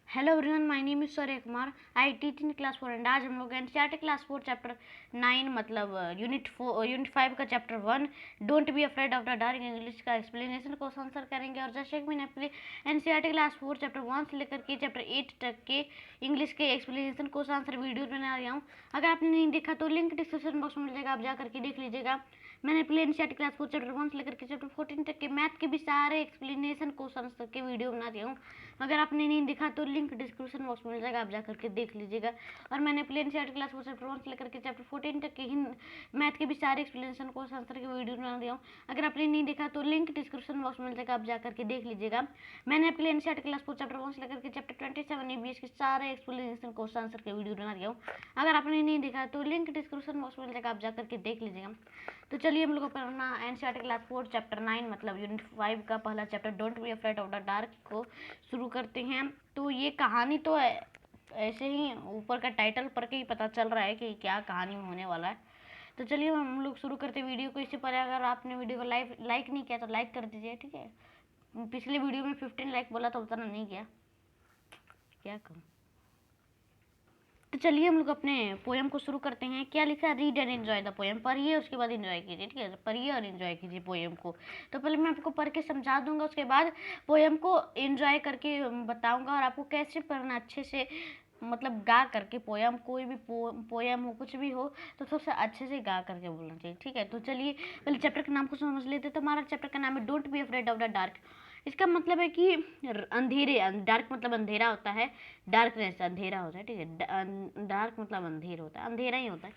Hello everyone, my name is Surya Kumar. I teach in class 4 and आज हम लोग NCERT class 4 chapter 9 मतलब unit 5 का chapter 1 don't be afraid of the dark English का explanation को answer करेंगे। और जैसे कि मैंने अपने एनसीईआरटी क्लास 4 चैप्टर 1 से लेकर के चैप्टर 8 तक के इंग्लिश के एक्सप्लेनेशन को आंसर वीडियो बना रहा हूँ। अगर आपने नहीं देखा तो लिंक डिस्क्रिप्शन बॉक्स में मिल जाएगा, आप जा करके देख लीजिएगा। मैंने अपने एनसीईआरटी क्लास 4 चैप्टर 1 से लेकर के चैप्टर 14 तक के मैथ के भी सारे एक्सप्लेनेशन क्वेश्चन तक के वीडियो बना दिया हूँ। अगर आपने नहीं देखा तो लिंक डिस्क्रिप्शन बॉक्स में मिल जाएगा, आप जा करके देख लीजिएगा। और मैंने अपने एनसीईआरटी क्लास 4 चैप्टर 1 से लेकर के चैप्टर 14 तक के मैथ के भी सारे एक्सप्लेनेशन क्वेश्चन आंसर के वीडियो बना दिया हूँ। अगर आपने नहीं देखा तो लिंक डिस्क्रिप्शन बॉक्स में मिल जाएगा, आप जा करके देख लीजिएगा। मैंने अपने एनसीईआरटी क्लास 4 चैप्टर 1 से लेकर के चैप्टर 27 ईवीएस के सारे एक्सप्लेनेशन क्वेश्चन आंसर के वीडियो बना दिया हूँ। अगर आपने नहीं देखा तो लिंक डिस्क्रिप्शन बॉक्स में मिल जाएगा, आप जा करके देख लीजिएगा। तो चलिए हम लोग अपना एनसीईआरटी क्लास 4 चैप्टर 9 मतलब यूनिट 5 का पहला chapter don't be afraid of the dark को शुरू करते हैं। तो ये कहानी तो ऐसे ही ऊपर का टाइटल पढ़ के ही पता चल रहा है कि क्या कहानी में होने वाला है। तो चलिए हम लोग शुरू करते हैं वीडियो को। इससे पहले अगर आपने वीडियो को लाइक नहीं किया तो लाइक कर दीजिए, ठीक है। पिछले वीडियो में 15 लाइक बोला था, उतना नहीं किया, क्या कहूँ। तो चलिए हम लोग अपने पोएम को शुरू करते हैं। क्या लिखा है? Read and enjoy the poem. पढ़िए उसके बाद एंजॉय कीजिए, ठीक है। पढ़िए और एंजॉय कीजिए पोएम को। तो पहले मैं आपको पढ़ के समझा दूंगा, उसके बाद पोएम को एंजॉय करके बताऊंगा और आपको कैसे पढ़ना अच्छे से, मतलब गा करके पोएम, कोई भी पोएम हो कुछ भी हो तो सबसे अच्छे से गा करके बोलना चाहिए, ठीक है। तो चलिए पहले चैप्टर के नाम को समझ लेते। तो हमारा चैप्टर का नाम है don't be afraid of the dark. इसका मतलब है कि अंधेरे, डार्क मतलब अंधेरा होता है, डार्कनेस अंधेरा होता है, ठीक है। डार्क मतलब अंधेर होता है, अंधेरा ही होता है।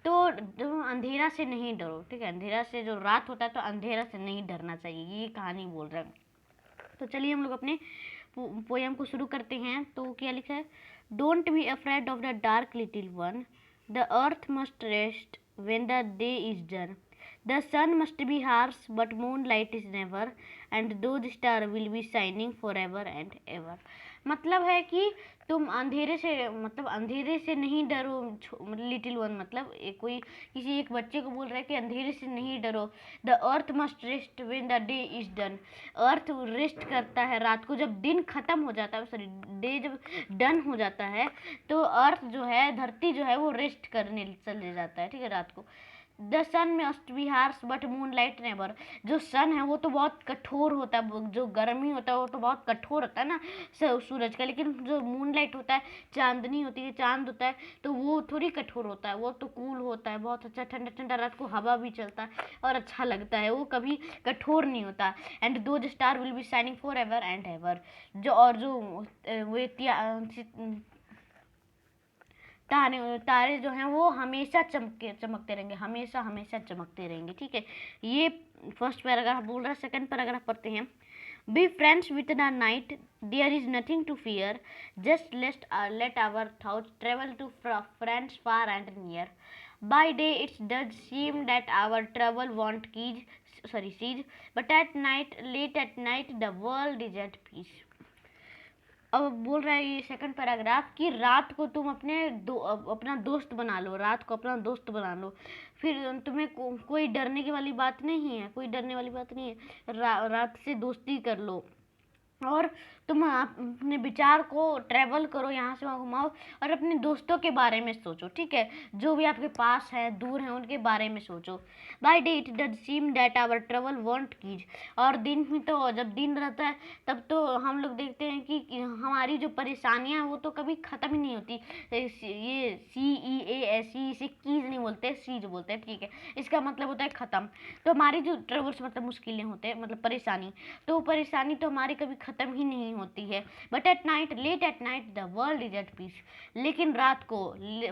तो अंधेरा से नहीं डरो, ठीक है। अंधेरा से, जो रात होता है तो अंधेरा से नहीं डरना चाहिए, ये कहानी बोल रहा है। तो चलिए हम लोग अपने पोएम को शुरू करते हैं। तो क्या लिखा है? Don't be afraid of the dark little one, the earth must rest when the day is done. The sun must be harsh, but moonlight is never, and those stars will be shining forever and ever. मतलब है कि तुम अंधेरे से, मतलब अंधेरे से नहीं डरो। लिटिल वन मतलब कोई किसी एक बच्चे को बोल रहा है कि अंधेरे से नहीं डरो। The earth must rest when the day is done. Earth rest करता है रात को, जब दिन खत्म हो जाता है, सॉरी डे जब डन हो जाता है तो अर्थ जो है, धरती जो है वो रेस्ट करने चले जाता है, ठीक है, रात को। The sun must be harsh but moonlight never. जो सन है वो तो बहुत कठोर होता है, जो गर्मी होता है वो तो बहुत कठोर होता है ना सूरज का, लेकिन जो मून लाइट होता है, चांदनी होती है, चांद होता है, तो वो थोड़ी कठोर होता है, वो तो कूल होता है, बहुत अच्छा ठंडा ठंडा, रात को हवा भी चलता है और अच्छा लगता है, वो कभी कठोर नहीं होता। एंड दो star will be shining for ever and ever. जो और जो वो तारे जो हैं वो हमेशा चमकते रहेंगे, हमेशा हमेशा चमकते रहेंगे, ठीक है। ये फर्स्ट पैराग्राफ बोल रहा है। सेकंड पैराग्राफ पढ़ते हैं। Be friends with the night, there is nothing to fear, just let our thoughts travel to friends far and near. By day it's does seem that our travel won't cease, but at night, late at night, the world is at peace. अब बोल रहा है ये second paragraph कि रात को तुम अपना दोस्त बना लो, रात को अपना दोस्त बना लो, फिर तुम्हें कोई डरने की वाली बात नहीं है, कोई डरने वाली बात नहीं है। रात से दोस्ती कर लो और तुम अपने विचार को ट्रैवल करो, यहाँ से वहाँ घुमाओ और अपने दोस्तों के बारे में सोचो, ठीक है। जो भी आपके पास है, दूर है, उनके बारे में सोचो। By day it does seem that our travel won't keys. और दिन में तो, जब दिन रहता है तब तो हम लोग देखते हैं कि हमारी जो परेशानियाँ वो तो कभी ख़त्म ही नहीं होती। ये CEASE, इसे कीज नहीं बोलते, सीज बोलते हैं, ठीक है। इसका मतलब होता है ख़त्म। तो हमारी जो ट्रेवल्स मतलब मुश्किलें होते हैं, मतलब परेशानी, तो परेशानी तो हमारी कभी ख़त्म ही नहीं होती है। But at night, late at night, the world is at peace. लेकिन रात को,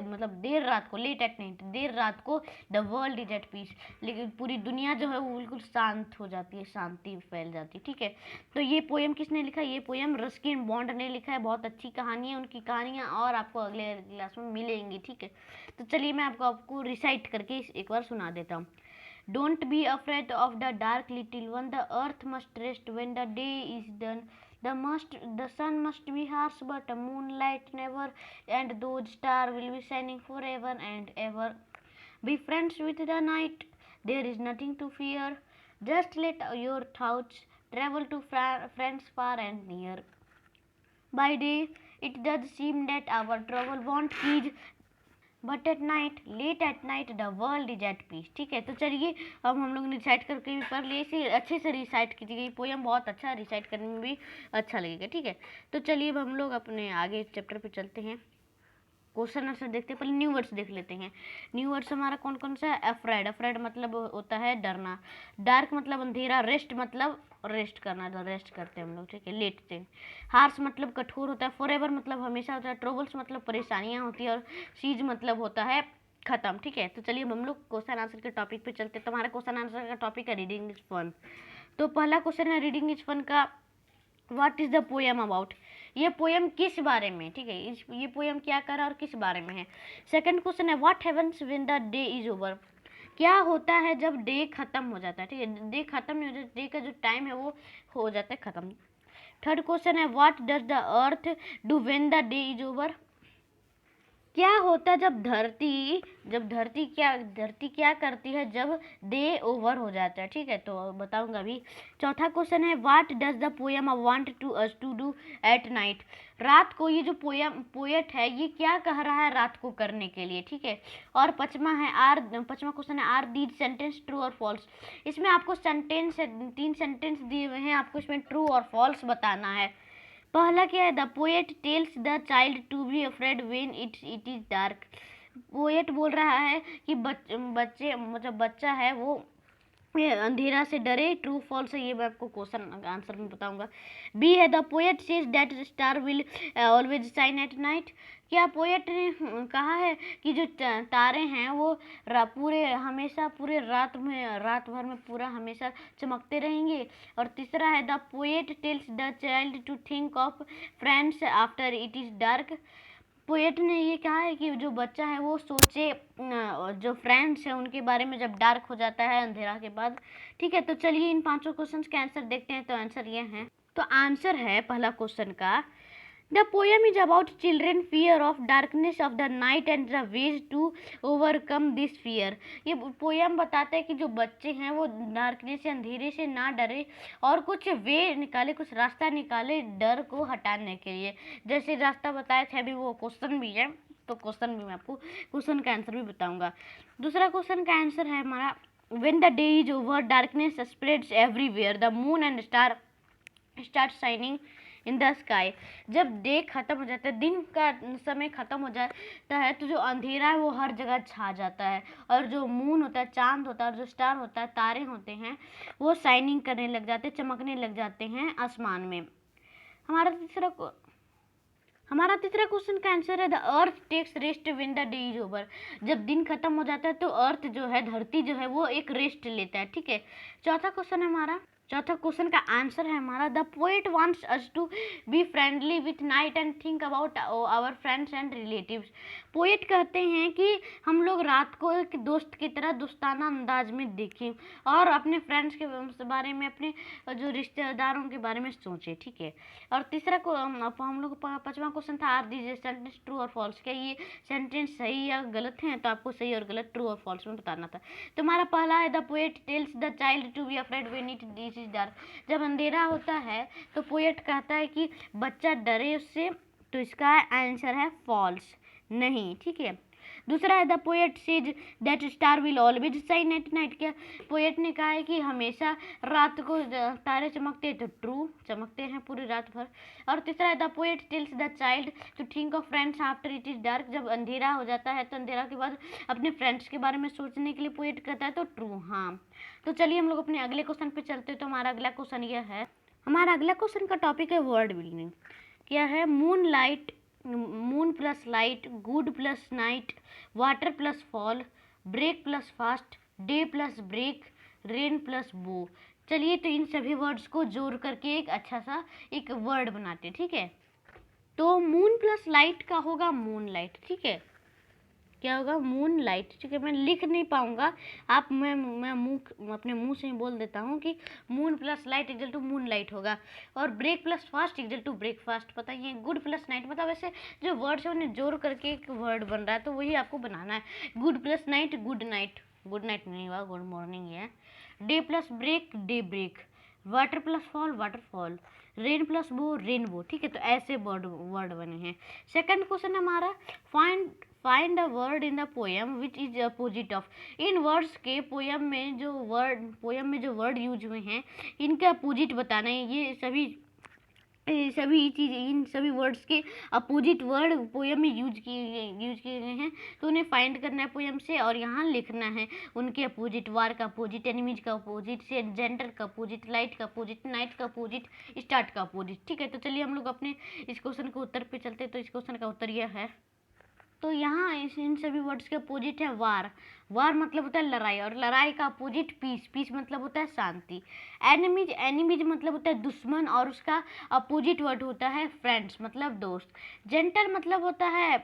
मतलब देर रात को, लेट एट नाइट, देर रात को, the world is at peace, लेकिन पूरी दुनिया जो है वो बिल्कुल शांत हो जाती है, शांति फैल जाती है, ठीक है। तो ये पोएम किसने लिखा? ये पोएम रस्किन बॉन्ड ने लिखा है। बहुत अच्छी कहानी है, उनकी कहानियाँ और आपको अगले क्लास में मिलेंगी, ठीक है। तो चलिए मैं आपको रिसाइट करके एक बार सुना देता हूँ। Don't be afraid of the dark, little one. The earth must rest when the day is done. The sun must be harsh, but the moonlight never, and those stars will be shining forever and ever. Be friends with the night. There is nothing to fear. Just let your thoughts travel to friends far and near. By day, it does seem that our trouble won't keys but at night late at night the world is at peace. ठीक है, तो चलिए अब हम लोग ने recite करके भी पढ़ लिए, इसे अच्छे से रिसाइट कीजिएगा, पोएम बहुत अच्छा है, रिसाइट करने में भी अच्छा लगेगा। ठीक है, तो चलिए अब हम लोग अपने आगे चैप्टर पे चलते हैं, क्वेश्चन आंसर देखते हैं। पहले न्यू वर्ड्स देख लेते हैं। न्यू वर्ड्स हमारा कौन कौन सा है? अफ्रेड, अफ्रेड मतलब होता है डरना, डार्क मतलब अंधेरा, रेस्ट मतलब रेस्ट करना, तो रेस्ट करते हैं हम लोग। ठीक है, लेटते हैं। हार्श मतलब कठोर होता है, फॉरएवर मतलब हमेशा होता है, ट्रबल्स मतलब परेशानियां होती है, और सीज मतलब होता है खत्म। ठीक है, तो चलिए अब हम लोग क्वेश्चन आंसर के टॉपिक पे चलते हैं। तो हमारा क्वेश्चन आंसर का टॉपिक है रीडिंग इज फन। तो पहला क्वेश्चन है रीडिंग इज फन का, what is the poem about? ये पोएम किस बारे में? ठीक है, ये पोएम क्या कर रहा है और किस बारे में है? सेकंड क्वेश्चन है what happens when the day is over? क्या होता है जब डे खत्म हो जाता है? ठीक है, डे खत्म नहीं हो जाता, डे का जो टाइम है वो हो जाता है खत्म। थर्ड क्वेश्चन है what does the earth do when the day is over? क्या होता है धरती क्या करती है जब डे ओवर हो जाता है? ठीक है, तो बताऊंगा अभी। चौथा क्वेश्चन है what does the poem want to us to do at night? रात को ये जो पोएट है ये क्या कह रहा है रात को करने के लिए? ठीक है, और पांचवा क्वेश्चन है आर दीज सेंटेंस ट्रू और फॉल्स? इसमें आपको सेंटेंस 3 सेंटेंस दिए हुए हैं, आपको इसमें ट्रू और फॉल्स बताना है। पहला क्या है? The poet tells the child to be afraid when it is dark. Poet बोल रहा है कि बच्चे मतलब बच्चा है वो ये अंधेरा से डरे, ट्रू फॉल्स है ये मैं आपको क्वेश्चन आंसर में बताऊंगा। बी है the poet says that star will always shine at night. क्या पोएट ने कहा है कि जो तारे हैं वो पूरे रात भर में पूरा हमेशा चमकते रहेंगे? और तीसरा है the poet tells the child to think of friends after it is dark. Poet ने ये कहा है कि जो बच्चा है वो सोचे जो फ्रेंड्स है उनके बारे में जब डार्क हो जाता है, अंधेरा के बाद। ठीक है, तो चलिए इन पांचों क्वेश्चन के आंसर देखते हैं। तो आंसर ये है, तो आंसर है पहला क्वेश्चन का the poem is about children fear of darkness of the night and the ways to overcome this fear. ये पोएम बताता है कि जो बच्चे हैं वो डार्कनेस से अंधेरे से ना डरे और कुछ वे निकाले, कुछ रास्ता निकाले डर को हटाने के लिए। जैसे रास्ता बताया था अभी वो क्वेश्चन भी है, तो क्वेश्चन भी मैं आपको क्वेश्चन का आंसर भी बताऊंगा। दूसरा क्वेश्चन का आंसर है हमारा when the day is over darkness spreads everywhere the moon and star start shining in the sky. जब डे खत्म हो जाता है, दिन का समय खत्म हो जाता है, तो जो अंधेरा है वो हर जगह छा जाता है, और जो मून होता है, चांद होता है, और जो स्टार होता है, तारे होते हैं, वो शाइनिंग करने लग जाते हैं, चमकने लग जाते हैं आसमान में। हमारा तीसरा क्वेश्चन का आंसर है the earth takes rest when the day is over. जब दिन खत्म हो जाता है तो अर्थ जो है, धरती जो है, वो एक रेस्ट लेता है। ठीक है, चौथा क्वेश्चन का आंसर है हमारा the poet wants us to be friendly with night and think about our friends and relatives. Poet कहते हैं कि हम लोग रात को एक दोस्त की तरह दोस्ताना अंदाज में देखें और अपने फ्रेंड्स के बारे में, अपने जो रिश्तेदारों के बारे में सोचें। ठीक है, और तीसरा को हम लोग पांचवा क्वेश्चन था आर दीज सेंटेंस ट्रू और फॉल्स? क्या ये सेंटेंस सही या गलत हैं? तो आपको सही और गलत, ट्रू और फॉल्स में बताना था। तो हमारा पहला है the poet tells the child to be afraid when it is dark. जब अंधेरा होता है तो पोएट कहता है कि बच्चा डरे उससे, तो इसका आंसर है फॉल्स, नहीं। ठीक है, दूसरा है the poet says that star will always shine at night. क्या पोएट ने कहा है कि हमेशा रात को तारे चमकते हैं? तो ट्रू, चमकते हैं पूरी रात भर। और तीसरा है the poet tells the child to think of friends after it is dark. जब अंधेरा हो जाता है तो अंधेरा के बाद अपने फ्रेंड्स के बारे में सोचने के लिए पोएट कहता है, तो ट्रू। हाँ, तो चलिए हम लोग अपने अगले क्वेश्चन पे चलते हैं। तो हमारा अगला क्वेश्चन यह है, हमारा अगला क्वेश्चन का टॉपिक है वर्ड बिल्डिंग। क्या है? Moon plus light, good plus night, water plus fall, break plus fast, day plus break, rain plus bow. चलिए तो इन सभी वर्ड्स को जोड़ करके एक अच्छा सा एक वर्ड बनाते हैं। ठीक है, तो मून प्लस लाइट का होगा मून लाइट। ठीक है, क्या होगा? Moon light. ठीक है, मैं लिख नहीं पाऊंगा, मैं अपने मुंह से ही बोल देता हूँ कि moon plus light equal to moon light होगा। और break plus fast equal to break fast. पता ही है, गुड प्लस नाइट मतलब ऐसे जो वर्ड्स है उन्हें जोड़ करके एक वर्ड बन रहा है, तो वही आपको बनाना है। Good plus night, good night, good night नहीं हुआ, गुड मॉर्निंग है। Day plus break, day break. Water plus fall waterfall, rain plus bow rainbow, ठीक है। तो ऐसे वर्ड बने हैं। सेकंड क्वेश्चन हमारा, find a word in the poem which is opposite of. इन वर्ड्स के पोएम में जो वर्ड यूज हुए हैं इनका अपोजिट बताना है। ये सभी चीज़, इन सभी वर्ड्स के अपोजिट वर्ड पोएम में यूज किए गए हैं। तो उन्हें फाइंड करना है पोएम से और यहाँ लिखना है उनके अपोजिट। वार का अपोजिट, एनिमीज का अपोजिट, जेंडर का अपोजिट, लाइट का अपोजिट, नाइट का अपोजिट, स्टार्ट का अपोजिट, ठीक है। तो चलिए हम लोग अपने इस क्वेश्चन के उत्तर पे चलते हैं। तो इस क्वेश्चन का उत्तर यह है, तो यहाँ इन सभी वर्ड्स के अपोजिट है वार। वार मतलब होता है लड़ाई, और लड़ाई का अपोजिट पीस। पीस मतलब होता है शांति। एनिमीज मतलब होता है दुश्मन, और उसका अपोजिट वर्ड होता है फ्रेंड्स मतलब दोस्त। जेंटल मतलब होता है,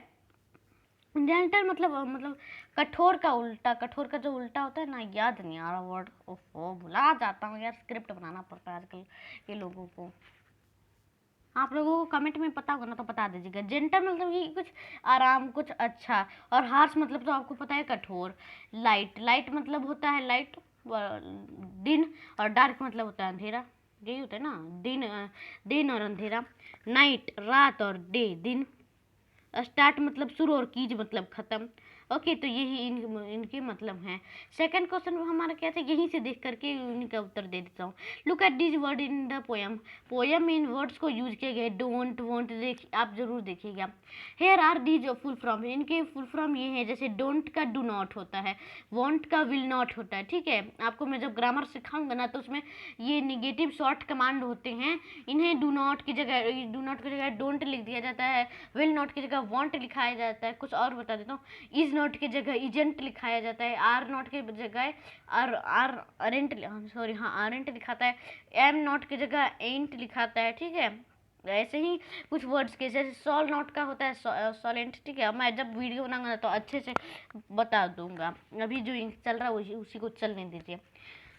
जेंटल मतलब कठोर का उल्टा। कठोर का जो उल्टा होता है ना, याद नहीं आ रहा वर्ड, ओहो भुला जाता हूँ यार, स्क्रिप्ट बनाना पड़ता है आजकल के लोगों को। आप लोगों को कमेंट में पता होगा ना तो बता दीजिएगा। जेंटल मतलब कि कुछ आराम, कुछ अच्छा, और हार्श मतलब तो आपको पता है कठोर। लाइट मतलब होता है लाइट दिन, और डार्क मतलब होता है अंधेरा। यही होता है ना, दिन और अंधेरा। नाइट रात और डे दिन। स्टार्ट मतलब शुरू, और कीज मतलब खत्म। ओके, तो यही इनके मतलब हैं। सेकंड क्वेश्चन हमारा क्या था, यहीं से देख करके इनका उत्तर दे देता हूँ। Look at this word in the poem. Poem में इन वर्ड्स को यूज किया गया। डोंट, वॉन्ट, आप जरूर देखिएगा। Here are these full form. इनके फुल फ्रॉम ये है, जैसे डोंट का डू नॉट होता है, वॉन्ट का विल नॉट होता है, ठीक है। आपको मैं जब ग्रामर सिखाऊंगा ना तो उसमें ये निगेटिव शॉर्ट कमांड होते हैं। इन्हें डू नॉट की जगह डोंट लिख दिया जाता है, विल नॉट की जगह वॉन्ट लिखाया जाता है। कुछ और बता देता हूँ, इज नॉट की जगह इजेंट लिखाया जाता है, आर नॉट की जगह आरेंट, सॉरी हाँ आरेंट लिखाता है, एम नॉट की जगह एंट लिखाता है, ठीक है। ऐसे ही कुछ वर्ड्स के, जैसे सॉल नॉट का होता है सॉलेंट, ठीक है। मैं जब वीडियो बनाऊंगा तो अच्छे से बता दूंगा, अभी जो चल रहा है उसी को चलने दीजिए।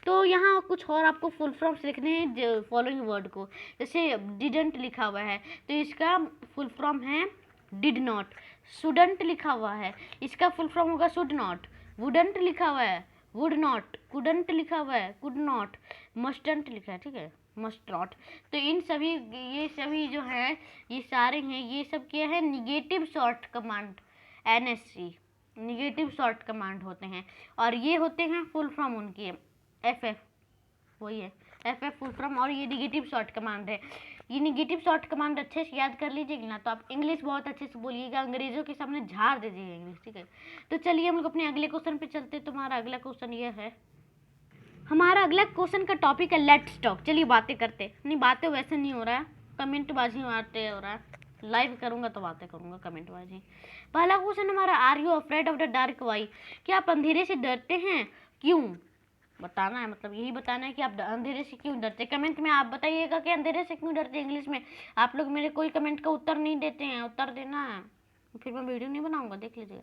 तो यहाँ कुछ और आपको फुल फॉर्म्स लिखने हैं फॉलोइंग वर्ड को। जैसे डिडंट लिखा हुआ है तो इसका फुल फॉर्म है डिड नॉट। शुडंट लिखा हुआ है, इसका फुल फॉर्म होगा शुड नॉट। वुडंट लिखा हुआ है, वुड नॉट। कुडंट लिखा हुआ है, कुड नॉट। मस्टंट लिखा है, ठीक है, मस्ट नॉट। तो ये सभी जो है, ये सारे हैं, ये सब क्या है, negative short command, NSC negative short command होते हैं। और ये होते हैं फुल फॉर्म उनकी, FF वही है, FF फुल फॉर्म। और ये निगेटिव शॉर्ट कमांड है। ये निगेटिव शॉर्ट कमांड अच्छे से याद कर लीजिएगा ना तो आप इंग्लिश बहुत अच्छे से बोलिएगा, अंग्रेजों के सामने झाड़ दीजिएगा इंग्लिश, ठीक है। तो चलिए हम लोग अपने अगले क्वेश्चन पे चलते हैं। तुम्हारा अगला क्वेश्चन ये है, हमारा अगला क्वेश्चन का टॉपिक है लेट्स टॉक। चलिए बातें करते, नहीं बातें वैसे नहीं हो रहा है, कमेंट बाजी मारते हो रहा है। लाइव करूंगा तो बातें करूंगा, कमेंट बाजी। पहला क्वेश्चन हमारा, are you afraid of the dark? Why, क्या आप अंधेरे से डरते हैं? क्यों? बताना है, मतलब यही बताना है कि आप अंधेरे से क्यों डरते। कमेंट में आप बताइएगा कि अंधेरे से क्यों डरते इंग्लिश में। आप लोग मेरे कोई कमेंट का उत्तर नहीं देते हैं, उत्तर देना है, फिर मैं वीडियो नहीं बनाऊंगा, देख लीजिएगा।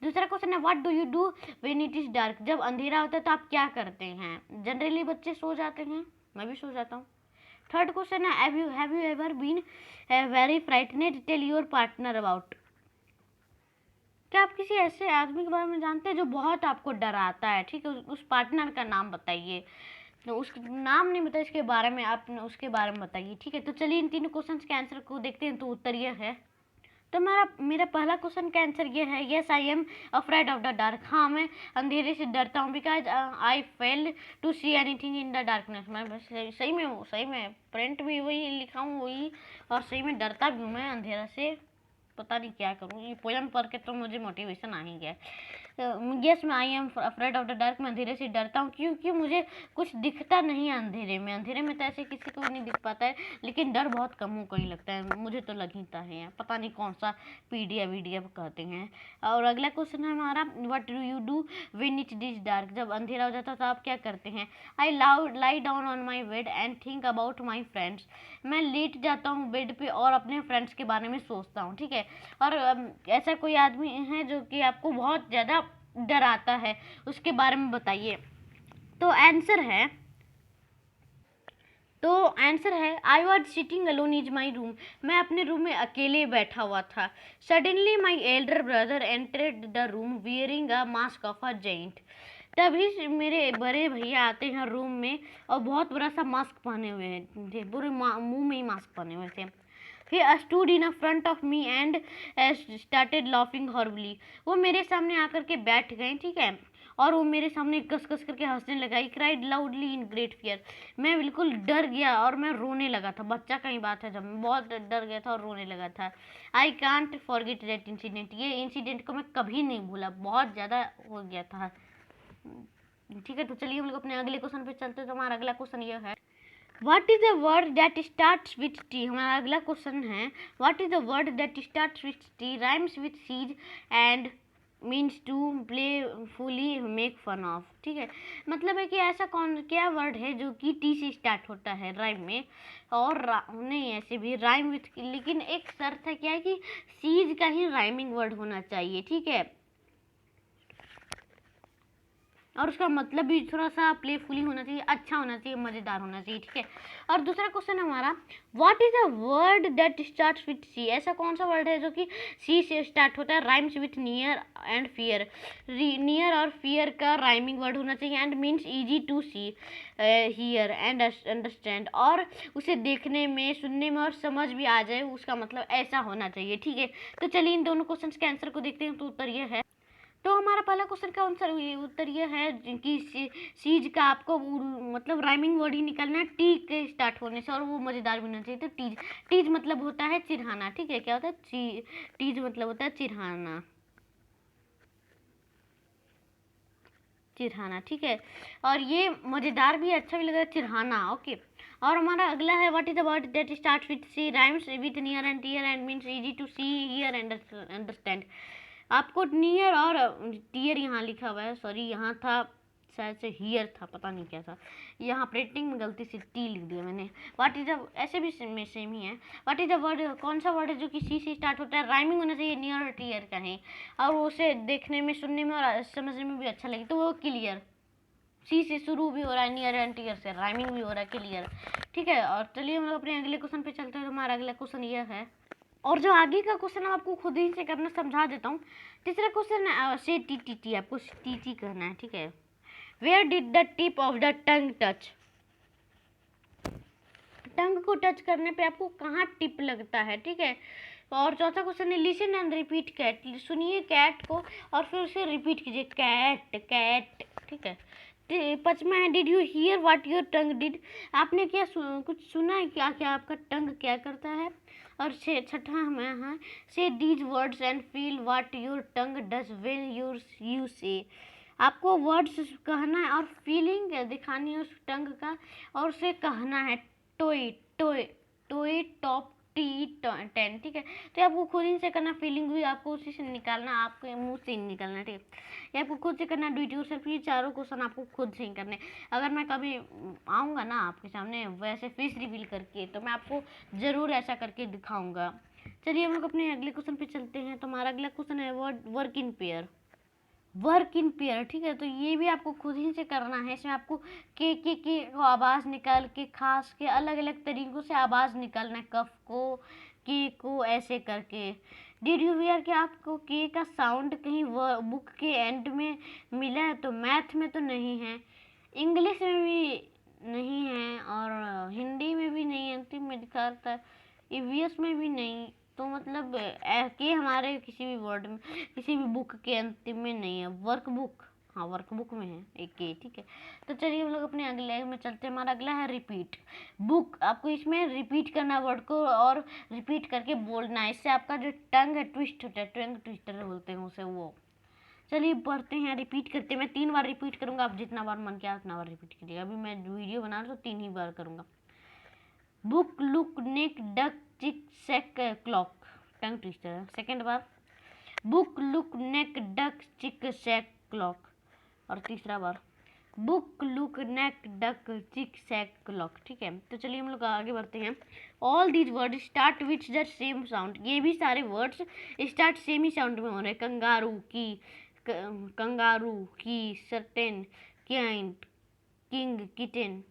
दूसरा क्वेश्चन है, what do you do when it is dark? जब अंधेरा होता है तो आप क्या करते हैं? जनरली बच्चे सो जाते हैं, मैं भी सो जाता हूँ। थर्ड क्वेश्चन है, have you ever been very frightened? Tell your partner about. क्या आप किसी ऐसे आदमी के बारे में जानते हैं जो बहुत आपको डराता है, ठीक है? उस पार्टनर का नाम बताइए। तो उस नाम नहीं बताया, इसके बारे में आप उसके बारे में बताइए, ठीक है। तो चलिए इन तीनों क्वेश्चन के आंसर को देखते हैं। तो उत्तर ये है, तो मेरा पहला क्वेश्चन का आंसर ये है, yes I am afraid of the dark. हाँ, मैं अंधेरे से डरता हूँ, because I fail to see anything in the darkness. मैं बस सही में प्रिंट भी वही लिखा हूँ वही, और सही में डरता भी हूँ मैं अंधेरा से। पता नहीं क्या करूँ, ये पोएम पढ़ के तो मुझे मोटिवेशन आ ही गया। यस मैं आई am afraid of the dark, मैं अंधेरे से डरता हूँ क्योंकि मुझे कुछ दिखता नहीं है अंधेरे में। अंधेरे में तो ऐसे किसी को नहीं दिख पाता है, लेकिन डर बहुत कम हो कहीं लगता है, मुझे तो लगता है, पता नहीं कौन सा PDF कहते हैं। और अगला क्वेश्चन है हमारा, what do you do when it is dark? जब अंधेरा हो जाता है तो आप क्या करते हैं? I lie down on my bed and think about my friends. मैं लेट जाता हूँ बेड पे और अपने फ्रेंड्स के बारे में सोचता हूँ, ठीक है। और ऐसा कोई आदमी है जो कि आपको बहुत ज़्यादा डराता है, उसके बारे में बताइए। तो आंसर है I was sitting alone is my room. मैं अपने रूम में अकेले बैठा हुआ था। Suddenly my elder brother entered the room wearing a mask of a gent. तभी से मेरे बड़े भैया आते हैं रूम में और बहुत बड़ा सा मास्क पहने हुए थे, पूरे मुंह में ही मास्क पहने हुए थे। He stood in front of me and started laughing horribly. वो मेरे सामने आकर के बैठ गए, ठीक है, और वो मेरे सामने कस कस करके हंसने लगा। He cried loudly in great fear. मैं बिल्कुल डर गया और मैं रोने लगा था। बच्चा का ही बात है, जब मैं बहुत डर गया था और रोने लगा था। I can't forget that incident. ये इंसिडेंट को मैं कभी नहीं भूला, बहुत ज़्यादा हो गया था। ठीक है, तो चलिए हम लोग अपने अगले क्वेश्चन पे चलते हैं। तो हमारा अगला क्वेश्चन ये है, What is the word that starts with T? हमारा अगला क्वेश्चन है, What is the word that starts with T, rhymes with siege and means to playfully make fun of? ठीक है, मतलब है कि ऐसा क्या वर्ड है जो कि टी से स्टार्ट होता है राइम में, और नहीं ऐसे भी राइम विथ, लेकिन एक शर्त है, क्या है कि सीज का ही राइमिंग वर्ड होना चाहिए, ठीक है, और उसका मतलब भी थोड़ा सा प्लेफुली होना चाहिए, अच्छा होना चाहिए, मज़ेदार होना चाहिए, ठीक है। और दूसरा क्वेश्चन हमारा, what is a word that starts with C? ऐसा कौन सा वर्ड है जो कि सी से स्टार्ट होता है, rhymes with near and fear? Near और फियर का राइमिंग वर्ड होना चाहिए, and means easy to see, hear and understand, और उसे देखने में, सुनने में और समझ भी आ जाए, उसका मतलब ऐसा होना चाहिए, ठीक है। तो चलिए इन दोनों क्वेश्चन के आंसर को देखते हैं। तो उत्तर ये है, तो हमारा पहला क्वेश्चन का उत्तर ये है कि सीज का आपको मतलब राइमिंग वर्ड ही निकलना है टी के स्टार्ट होने से, और वो मज़ेदार भी होना चाहिए। तो टीज, टीज मतलब होता है चिढ़ाना, ठीक है, क्या होता है टीज मतलब होता है चिढ़ाना, चिढ़ाना, ठीक है, और ये मज़ेदार भी, अच्छा भी लग रहा है, चिढ़ाना, ओके। और हमारा अगला है, what is the word that start with C, rhymes with near and tear and means easy to see, hear and understand? आपको नियर और टियर यहाँ लिखा हुआ है, सॉरी यहाँ था शायद से हियर था, पता नहीं क्या था, यहाँ प्रिंटिंग में गलती से टी लिख दिया मैंने। व्हाट इज अ, ऐसे भी सेम ही है। व्हाट इज अ वर्ड, कौन सा वर्ड है जो कि सी से स्टार्ट होता है, राइमिंग होना चाहिए, नियर और टियर का है, और उसे देखने में, सुनने में और समझने में भी अच्छा लगे, तो वो क्लियर, सी से शुरू भी हो रहा है, नियर एंड टियर से राइमिंग भी हो रहा है, क्लियर, ठीक है। और चलिए हम लोग अपने अगले क्वेश्चन पे चलते हैं। तो हमारा अगला क्वेश्चन यह है, और जो आगे का क्वेश्चन आपको खुद ही से करना समझा देता हूँ। तीसरा क्वेश्चन है, से टी टी टी, आपको टी टी करना है, ठीक है। Where did the tip of the tongue touch? Tongue को टच करने पे आपको कहाँ टिप लगता है, ठीक है। और चौथा क्वेश्चन है, लिसन एंड रिपीट कैट, सुनिए कैट को और फिर उसे रिपीट कीजिए, कैट कैट, ठीक है। पांचवा है, did you here what your tongue did? आपने क्या कुछ सुना है, क्या क्या आपका टंग क्या करता है? और छठा हमें है, से these words and feel what your tongue does when you से। आपको वर्ड्स कहना है और फीलिंग दिखानी है उस टंग का, और उसे कहना है toy toy toy top T 10, ठीक है। तो आपको खुद ही से करना, फीलिंग भी आपको उसी से निकालना, आपके मुंह से ही निकालना, ठीक है। ये आपको खुद से करना, डू इट योरसेल्फ। ये चारों क्वेश्चन आपको खुद से ही करने। अगर मैं कभी आऊँगा ना आपके सामने वैसे फेस रिवील करके, तो मैं आपको ज़रूर ऐसा करके दिखाऊँगा। चलिए हम लोग अपने अगले क्वेश्चन पे चलते हैं। तो हमारा अगला क्वेश्चन है, work in pair, work in pair, ठीक है। तो ये भी आपको खुद ही से करना है। इसमें आपको के को आवाज़ निकाल के, खास के अलग अलग तरीक़ों से आवाज़ निकालना है, कफ को, के को, ऐसे करके। डिड यू हियर, कि आपको के का साउंड कहीं बुक के एंड में मिला है? तो मैथ में तो नहीं है, इंग्लिश में भी नहीं है, और हिंदी में भी नहीं है, अंतिम में दिखा था, ईवीएस में भी नहीं। तो मतलब के हमारे किसी भी वर्ड में, किसी भी बुक के अंतिम में नहीं है। वर्क बुक, हाँ वर्क बुक में है एक के, ठीक है। तो चलिए हम लोग अपने अगले में चलते हैं। हमारा अगला है रिपीट बुक। आपको इसमें रिपीट करना वर्ड को, और रिपीट करके बोलना है। इससे आपका जो टंग है ट्विस्ट होता है, टंग ट्विस्टर बोलते हैं उसे, वो। चलिए पढ़ते हैं, रिपीट करते हैं। मैं 3 बार रिपीट करूँगा, आप जितना बार मन किया उतना बार रिपीट कीजिएगा। अभी मैं वीडियो बना रहा हूँ तो 3 ही बार करूँगा। बुक, लुक, नेक, डक, चिक, सेक, क्लॉक, टंग ट्विस्टर है। सेकेंड बार, बुक, लुक, नेक, डक, चिक, सेक, क्लॉक। और तीसरा बार, बुक, लुक, नेक, डक, चिक, सेक, क्लॉक, ठीक है। तो चलिए हम लोग आगे बढ़ते हैं। All these word start with the same sound. ये भी सारे वर्ड्स स्टार्ट सेम ही साउंड में हो रहे हैं। कंगारू की, कंगारू की, सर्टेन, काइंड, किंग, किटन,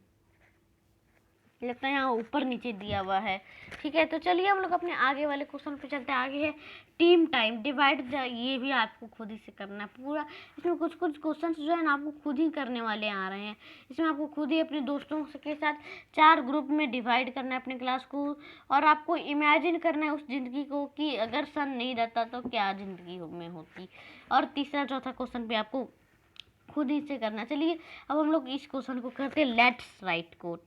लगता है यहाँ ऊपर नीचे दिया हुआ है। ठीक है, तो चलिए हम लोग अपने आगे वाले क्वेश्चन पे चलते हैं। आगे है टीम टाइम डिवाइड द, ये भी आपको खुद ही से करना है पूरा। इसमें कुछ कुछ क्वेश्चन जो है ना आपको खुद ही करने वाले आ रहे हैं। इसमें आपको खुद ही अपने दोस्तों के साथ 4 ग्रुप में डिवाइड करना है अपने क्लास को, और आपको इमेजिन करना है उस ज़िंदगी को कि अगर सन नहीं रहता तो क्या ज़िंदगी में होती। और तीसरा चौथा क्वेश्चन भी आपको खुद ही से करना। चलिए अब हम लोग इस क्वेश्चन को करते हैं। Let's write code.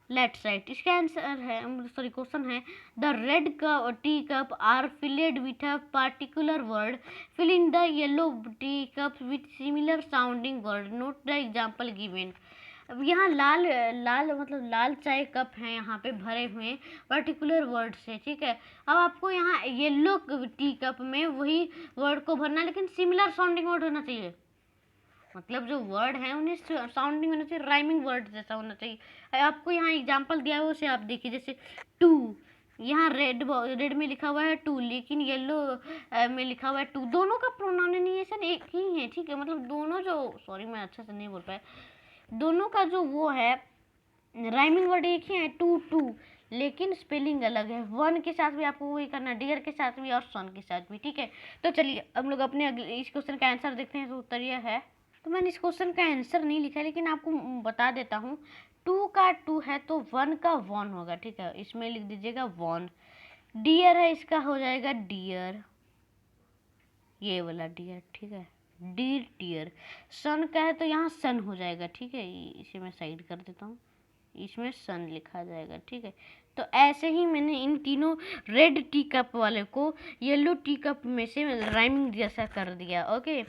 Let's write, इसका आंसर है, सॉरी क्वेश्चन है, the red tea cup are filled with a particular word, fill in the yellow tea cup with similar sounding word, note the example given. अब यहाँ लाल लाल मतलब लाल चाय cup हैं यहाँ पे भरे हुए पर्टिकुलर वर्ड से। ठीक है, अब आपको यहाँ येलो टी कप में वही वर्ड को भरना है, लेकिन सिमिलर साउंडिंग वर्ड होना चाहिए। मतलब जो वर्ड है उन्हें साउंडिंग होना चाहिए, राइमिंग वर्ड जैसा होना चाहिए। आपको यहाँ एग्जांपल दिया है उसे आप देखिए, जैसे टू, यहाँ रेड में लिखा हुआ है टू, लेकिन येलो में लिखा हुआ है टू। दोनों का प्रोनाउंसिएशन एक ही है। ठीक है, मतलब दोनों जो, सॉरी मैं अच्छे से नहीं बोल पाया, दोनों का जो वो है राइमिंग वर्ड एक ही है, टू टू, लेकिन स्पेलिंग अलग है। वन के साथ भी आपको वही करना है, डियर के साथ भी और सन के साथ भी। ठीक है, तो चलिए हम लोग अपने इस क्वेश्चन का आंसर देखते हैं। तो उत्तर यह है, तो मैंने इस क्वेश्चन का आंसर नहीं लिखा, लेकिन आपको बता देता हूँ। टू का टू है तो वन का वन होगा। ठीक है, इसमें लिख दीजिएगा वन। डियर है, इसका हो जाएगा डियर, ये वाला डियर। ठीक है, डियर डियर। सन का है तो यहाँ सन हो जाएगा। ठीक है, इसे मैं साइड कर देता हूँ, इसमें सन लिखा जाएगा। ठीक है, तो ऐसे ही मैंने इन तीनों रेड टी कप वाले को येलो टी कप में से राइमिंग जैसा कर दिया। ओके,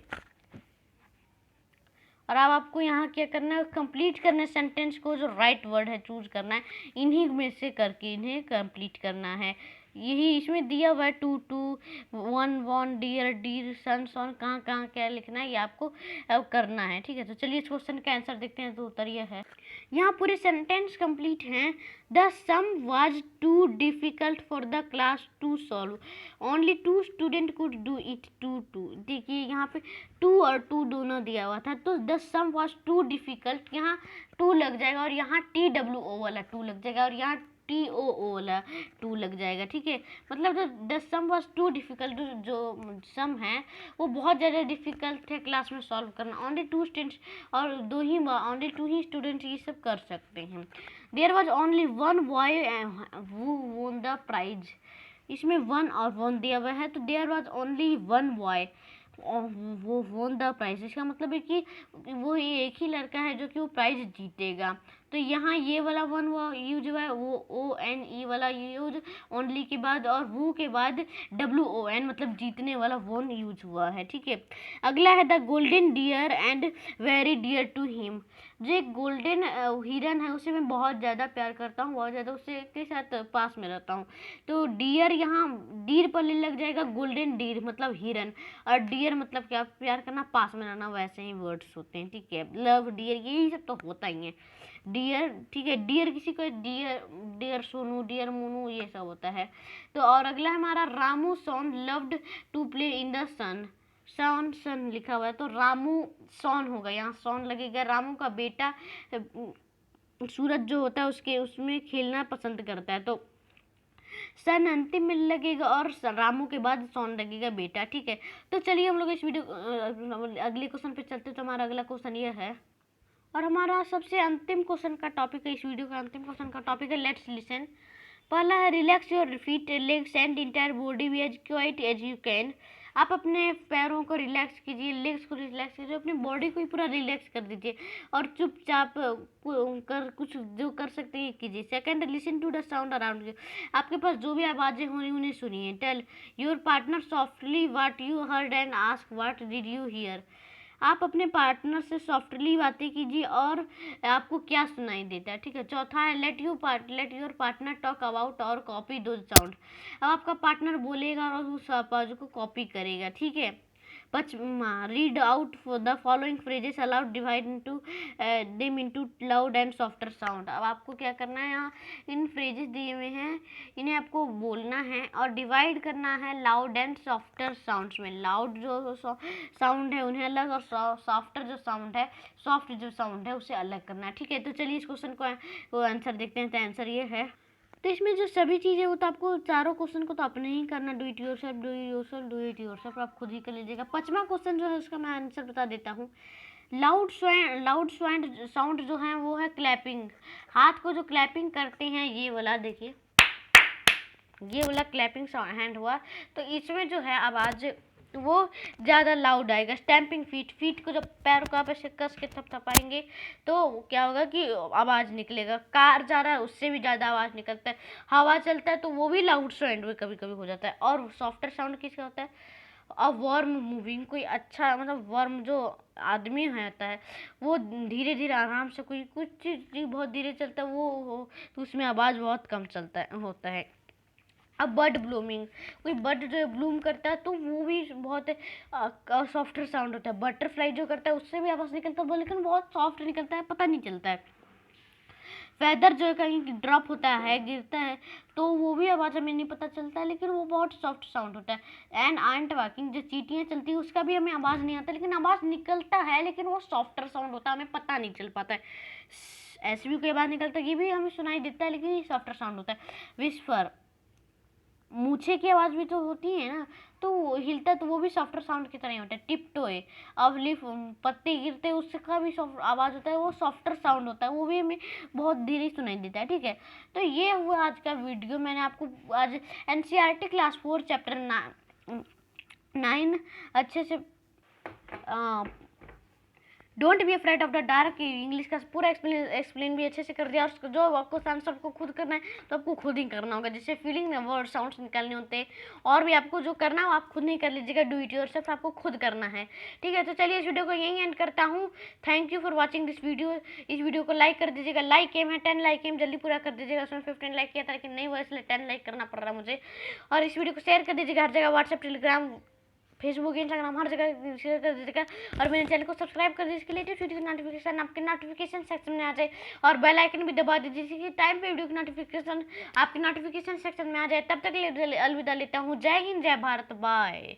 और अब आपको यहाँ क्या करना है, कंप्लीट करना है सेंटेंस को, जो राइट वर्ड है चूज करना है, इन्हीं में से करके इन्हें कंप्लीट करना है। यही इसमें दिया हुआ है, to two, won one, deer dear, sun son, कहाँ कहाँ क्या लिखना है ये आपको अब करना है। ठीक है, तो चलिए इस क्वेश्चन का आंसर देखते हैं। तो उत्तर यह है, यहाँ पूरे सेंटेंस कंप्लीट हैं। The sum was too difficult for the class to solve, only two student could do it, too two. देखिए यहाँ पे टू और टू दोनों दिया हुआ था, तो the sum was too difficult, यहाँ टू लग जाएगा, और यहाँ TWO वाला टू लग जाएगा, और यहाँ TOO वाला टू लग जाएगा। ठीक है, मतलब जो the sum was too difficult, जो सम है वो बहुत ज़्यादा डिफिकल्ट है क्लास में सॉल्व करना। ओनली टू स्टूडेंट्स, और ओनली टू ही स्टूडेंट ये सब कर सकते हैं। There was only one boy who won the prize, इसमें वन और वन दिया हुआ है, तो there was only one boy who won the prize. इसका मतलब है कि वो एक ही लड़का है जो कि वो प्राइज जीतेगा। तो यहाँ ये वाला वन यूज हुआ है, वो ONE वाला यूज ओनली के बाद, और वो के बाद WON मतलब जीतने वाला वोन यूज हुआ है। ठीक है, अगला है the golden deer and very dear to him. जो एक गोल्डन हिरन है उसे मैं बहुत ज़्यादा प्यार करता हूँ, बहुत ज़्यादा उससे के साथ पास में रहता हूँ। तो डियर यहाँ डीर पर लग जाएगा, गोल्डन डीर मतलब हिरन, और डियर मतलब क्या, प्यार करना, पास में रहना, वैसे ही वर्ड्स होते हैं। ठीक है, लव डियर यही सब तो होता ही है, डियर। ठीक है, डियर किसी को dear, dear Sonu, dear Monu, ये सब होता है। तो और अगला हमारा Ramu son loved to play in the sun, son sun लिखा हुआ है तो रामू सॉन होगा, यहाँ सॉन लगेगा। रामू का बेटा सूरज जो होता है उसके उसमें खेलना पसंद करता है, तो सन अंतिम में लगेगा और रामू के बाद सॉन लगेगा बेटा। ठीक है, तो चलिए हम लोग इस वीडियो अगले क्वेश्चन पे चलते। तो हमारा अगला क्वेश्चन ये है, और हमारा सबसे अंतिम क्वेश्चन का टॉपिक है, इस वीडियो का अंतिम क्वेश्चन का टॉपिक है लेट्स लिसन। पहला है relax your feet legs and entire body भी as quiet as you can. आप अपने पैरों को रिलैक्स कीजिए, लेग्स को रिलैक्स कीजिए, अपनी बॉडी को ही पूरा रिलैक्स कर दीजिए, और चुपचाप कर कुछ जो कर सकते हैं कीजिए। Second, listen to the sound around you. आपके पास जो भी आवाज़ें हो रही उन्हें सुनिए। Tell your partner softly what you heard and ask what did you hear. आप अपने पार्टनर से सॉफ्टली बातें कीजिए और आपको क्या सुनाई देता है। ठीक है, चौथा है let your partner talk about और कॉपी दो साउंड। अब आपका पार्टनर बोलेगा और उस आवाज़ को कॉपी करेगा। ठीक है, read out the following phrases allowed divide into them into loud and softer sound. अब आपको क्या करना है, यहाँ इन फ्रेजेस दिए हुए हैं, इन्हें आपको बोलना है और डिवाइड करना है लाउड एंड सॉफ्टर साउंड्स में। लाउड जो साउंड है उन्हें अलग, और सॉफ्टर जो साउंड है, सॉफ्ट जो साउंड है उसे अलग करना है। ठीक है, तो चलिए इस क्वेश्चन को आंसर देखते हैं। तो आंसर ये है, तो इसमें जो सभी चीज़ें वो तो आपको चारों क्वेश्चन को तो अपने ही करना, do it yourself, do it yourself, do it yourself, आप खुद ही कर लीजिएगा। 5वां क्वेश्चन जो है उसका मैं आंसर बता देता हूँ। लाउड साउंड जो है वो है क्लैपिंग। हाथ को जो क्लैपिंग करते हैं, ये वाला देखिए, ये वाला क्लैपिंग हैंड हुआ, तो इसमें जो है आवाज़ वो ज़्यादा लाउड आएगा। स्टैम्पिंग फीट को जब पैर को आप ऐसे कस के थपथपाएंगे तो क्या होगा कि आवाज़ निकलेगा। कार जा रहा है उससे भी ज़्यादा आवाज़ निकलता है। हवा चलता है तो वो भी लाउड साउंड में कभी कभी हो जाता है। और सॉफ्टर साउंड किसका होता है, अब वर्म मूविंग, कोई अच्छा मतलब वर्म जो आदमी होता है वो धीरे धीरे आराम से, कोई कुछ चीज़ बहुत धीरे चलता है वो हो, तो उसमें आवाज़ बहुत कम होता है। अब बर्ड ब्लूमिंग, कोई बर्ड जो ब्लूम करता है तो वो भी बहुत सॉफ्टर साउंड होता है। बटरफ्लाई जो करता है उससे भी आवाज़ निकलता है वो, लेकिन बहुत सॉफ्ट निकलता है, पता नहीं चलता है। वेदर जो है कहीं ड्रॉप होता है, गिरता है, तो वो भी आवाज़ हमें नहीं पता चलता है, लेकिन वो बहुत सॉफ्ट साउंड होता है। एंड आंट वॉकिंग, जो चींटियाँ चलती है उसका भी हमें आवाज़ नहीं आता, लेकिन आवाज़ निकलता है, लेकिन वो सॉफ्टर साउंड होता है, हमें पता नहीं चल पाता है। ऐसे भी कोई आवाज़ निकलता है, ये भी हमें सुनाई देता है, लेकिन ये सॉफ्टर साउंड होता है। विस्पर, मूछे की आवाज़ भी तो होती है ना, तो वो हिलता है तो वो भी सॉफ्टर साउंड की तरह ही होता है। टिपटोए, अब लीफ पत्ते गिरते हैं उसका भी सॉफ्ट आवाज़ होता है, वो सॉफ्टर साउंड होता है, वो भी हमें बहुत धीरे सुनाई देता है। ठीक है, तो ये हुआ आज का वीडियो। मैंने आपको आज NCERT क्लास 4 चैप्टर 9 अच्छे से don't be afraid of the dark, English का पूरा एक्सप्लेन भी अच्छे से कर दिया। और जो आपको आंसर को खुद करना है तो आपको खुद ही करना होगा, जैसे फीलिंग में वर्ड साउंड्स निकालने होते हैं, और भी आपको जो करना है वो आप खुद नहीं कर लीजिएगा, डू इट योरसेल्फ, आपको खुद करना है। ठीक है, तो चलिए इस वीडियो को यहीं एंड करता हूँ। Thank you for watching this video. इस वीडियो को लाइक कर दीजिएगा, लाइक एम है 10 लाइक एम जल्दी पूरा कर दीजिएगा। उसमें 15 लाइक किया था लेकिन नहीं हुआ, इसलिए 10 लाइक करना पड़ रहा मुझे। और इस वीडियो को शेयर कर दीजिएगा हर जगह, व्हाट्सएप, टेलीग्राम, फेसबुक, इंस्टाग्राम, हर जगह शेयर कर दीजिएगा। और मेरे चैनल को सब्सक्राइब कर दीजिए, इसके लेटेस्ट वीडियो की नोटिफिकेशन आपके नोटिफिकेशन सेक्शन में आ जाए, और बेल आइकन भी दबा दीजिए जिससे कि टाइम पे वीडियो की नोटिफिकेशन आपके नोटिफिकेशन सेक्शन में आ जाए। तब तक के लिए अलविदा लेता हूँ। जय हिंद, जय भारत, बाय।